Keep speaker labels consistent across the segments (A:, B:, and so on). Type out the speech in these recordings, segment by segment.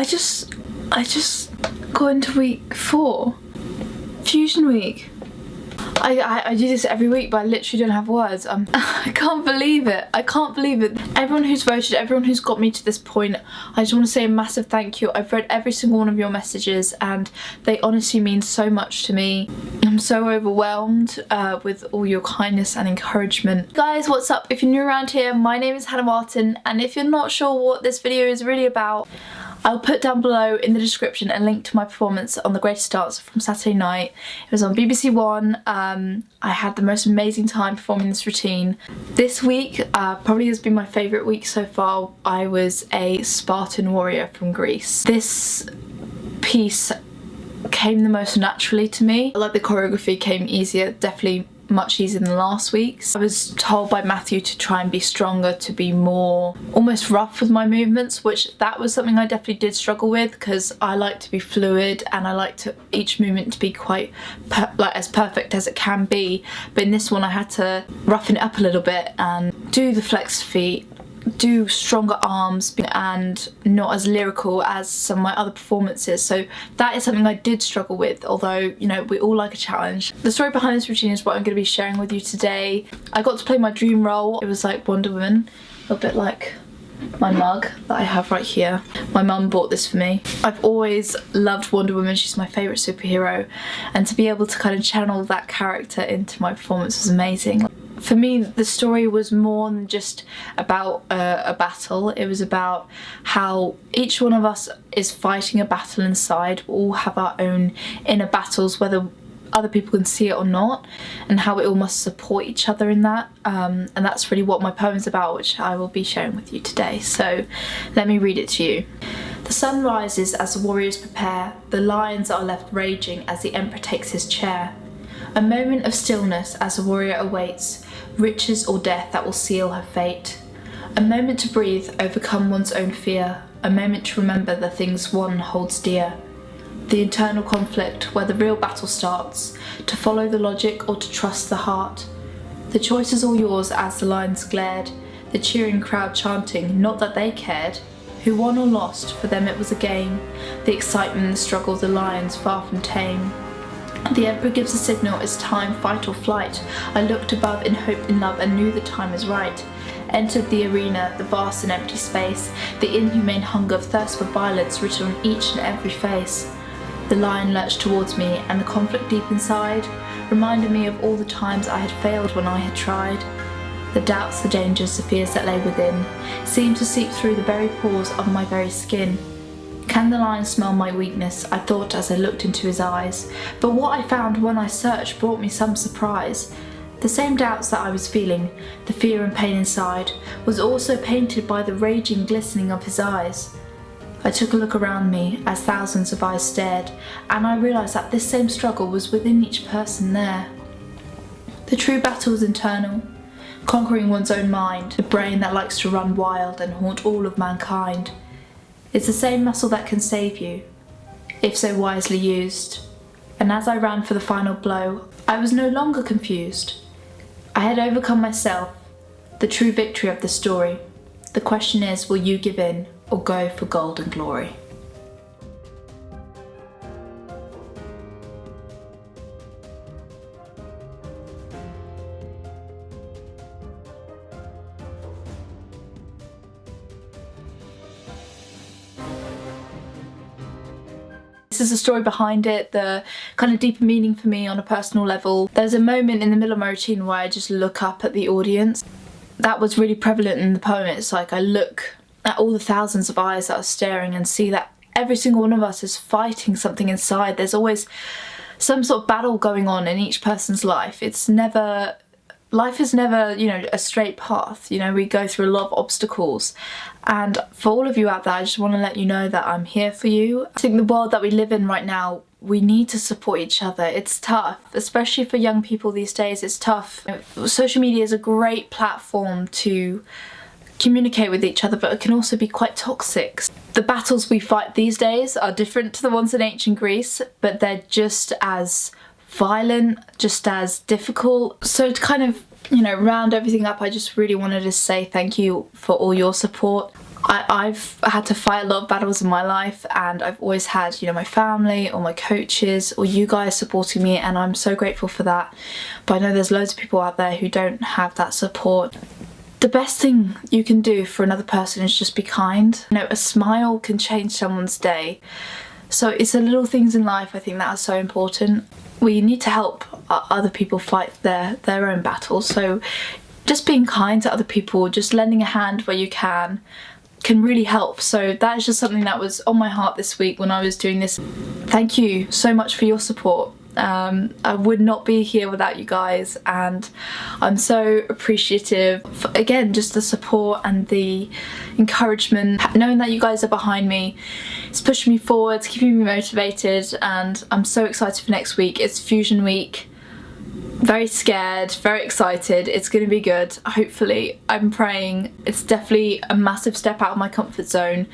A: I just got into week 4. Fusion week. I do this every week, but I literally don't have words. I can't believe it. I can't believe it. Everyone who's voted, everyone who's got me to this point, I just want to say a massive thank you. I've read every single one of your messages and they honestly mean so much to me. I'm so overwhelmed with all your kindness and encouragement. Guys, what's up? If you're new around here, my name is Hannah Martin, and if you're not sure what this video is really about, I'll put down below in the description a link to my performance on The Greatest Dancer from Saturday night. It was on BBC One. I had the most amazing time performing this routine. This week probably has been my favourite week so far. I was a Spartan Warrior from Greece. This piece came the most naturally to me. Like, the choreography came easier, definitely much easier than last week's. I was told by Matthew to try and be stronger, to be more almost rough with my movements, which that was something I definitely did struggle with, because I like to be fluid and I like to each movement to be quite like as perfect as it can be. But in this one I had to roughen it up a little bit and do the flexed feet, do stronger arms, and not as lyrical as some of my other performances. So that is something I did struggle with, although, you know, we all like a challenge. The story behind this routine is what I'm going to be sharing with you today. I got to play my dream role. It was like Wonder Woman, a bit like my mug that I have right here. My mum bought this for me. I've always loved Wonder Woman, she's my favourite superhero, and to be able to kind of channel that character into my performance was amazing. For me, the story was more than just about a battle. It was about how each one of us is fighting a battle inside. We all have our own inner battles, whether other people can see it or not, and how we all must support each other in that. And that's really what my poem is about, which I will be sharing with you today. So let me read it to you. The sun rises as the warriors prepare. The lions are left raging as the emperor takes his chair. A moment of stillness as the warrior awaits riches or death that will seal her fate. A moment to breathe, overcome one's own fear. A moment to remember the things one holds dear. The internal conflict where the real battle starts, to follow the logic or to trust the heart. The choice is all yours as the lions glared, the cheering crowd chanting, not that they cared. Who won or lost, for them it was a game. The excitement and the struggle of the lions far from tame. The emperor gives a signal, it's time, fight or flight. I looked above in hope and love and knew the time is right. Entered the arena, the vast and empty space, the inhumane hunger of thirst for violence written on each and every face. The lion lurched towards me, and the conflict deep inside reminded me of all the times I had failed when I had tried. The doubts, the dangers, the fears that lay within seemed to seep through the very pores of my very skin. Can the lion smell my weakness? I thought as I looked into his eyes. But what I found when I searched brought me some surprise. The same doubts that I was feeling, the fear and pain inside, was also painted by the raging glistening of his eyes. I took a look around me as thousands of eyes stared, and I realised that this same struggle was within each person there. The true battle is internal, conquering one's own mind, the brain that likes to run wild and haunt all of mankind. It's the same muscle that can save you, if so wisely used. And as I ran for the final blow, I was no longer confused. I had overcome myself, the true victory of the story. The question is, will you give in or go for gold and glory? This is the story behind it, the kind of deeper meaning for me on a personal level. There's a moment in the middle of my routine where I just look up at the audience. That was really prevalent in the poem. It's like I look at all the thousands of eyes that are staring and see that every single one of us is fighting something inside. There's always some sort of battle going on in each person's life. Life is never, you know, a straight path. You know, we go through a lot of obstacles. And for all of you out there, I just want to let you know that I'm here for you. I think the world that we live in right now, we need to support each other. It's tough, especially for young people these days. It's tough. Social media is a great platform to communicate with each other, but it can also be quite toxic. The battles we fight these days are different to the ones in ancient Greece, but they're just as violent, just as difficult. So to kind of, you know, round everything up, I just really wanted to say thank you for all your support. I've had to fight a lot of battles in my life, and I've always had, you know, my family or my coaches or you guys supporting me, and I'm so grateful for that. But I know there's loads of people out there who don't have that support. The best thing you can do for another person is just be kind. You know, a smile can change someone's day. So it's the little things in life, I think, that are so important. We need to help other people fight their own battles. So just being kind to other people, just lending a hand where you can really help. So that is just something that was on my heart this week when I was doing this. Thank you so much for your support. I would not be here without you guys, and I'm so appreciative for, again, just the support and the encouragement. Knowing that you guys are behind me, it's pushing me forward, keeping me motivated, and I'm so excited for next week. It's Fusion Week. Very scared, very excited. It's going to be good, hopefully. I'm praying. It's definitely a massive step out of my comfort zone,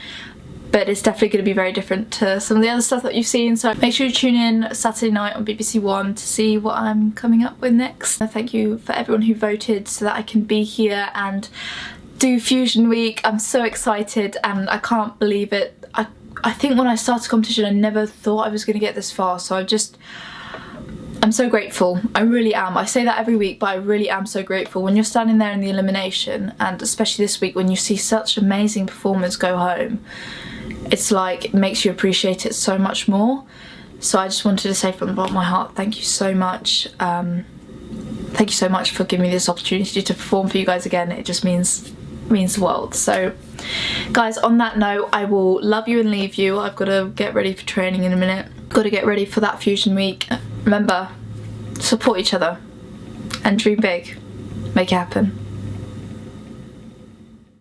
A: but it's definitely going to be very different to some of the other stuff that you've seen. So make sure you tune in Saturday night on BBC One to see what I'm coming up with next. Thank you for everyone who voted so that I can be here and do Fusion Week. I'm so excited and I can't believe it. I think when I started competition I never thought I was going to get this far, so I'm so grateful. I really am. I say that every week, but I really am so grateful. When you're standing there in the elimination, and especially this week when you see such amazing performers go home, it's like, it makes you appreciate it so much more. So I just wanted to say from the bottom of my heart, thank you so much. Thank you so much for giving me this opportunity to perform for you guys again. It just means the world. So guys, on that note, I will love you and leave you. I've got to get ready for training in a minute. Got to get ready for that Fusion Week. Remember, support each other and dream big. Make it happen.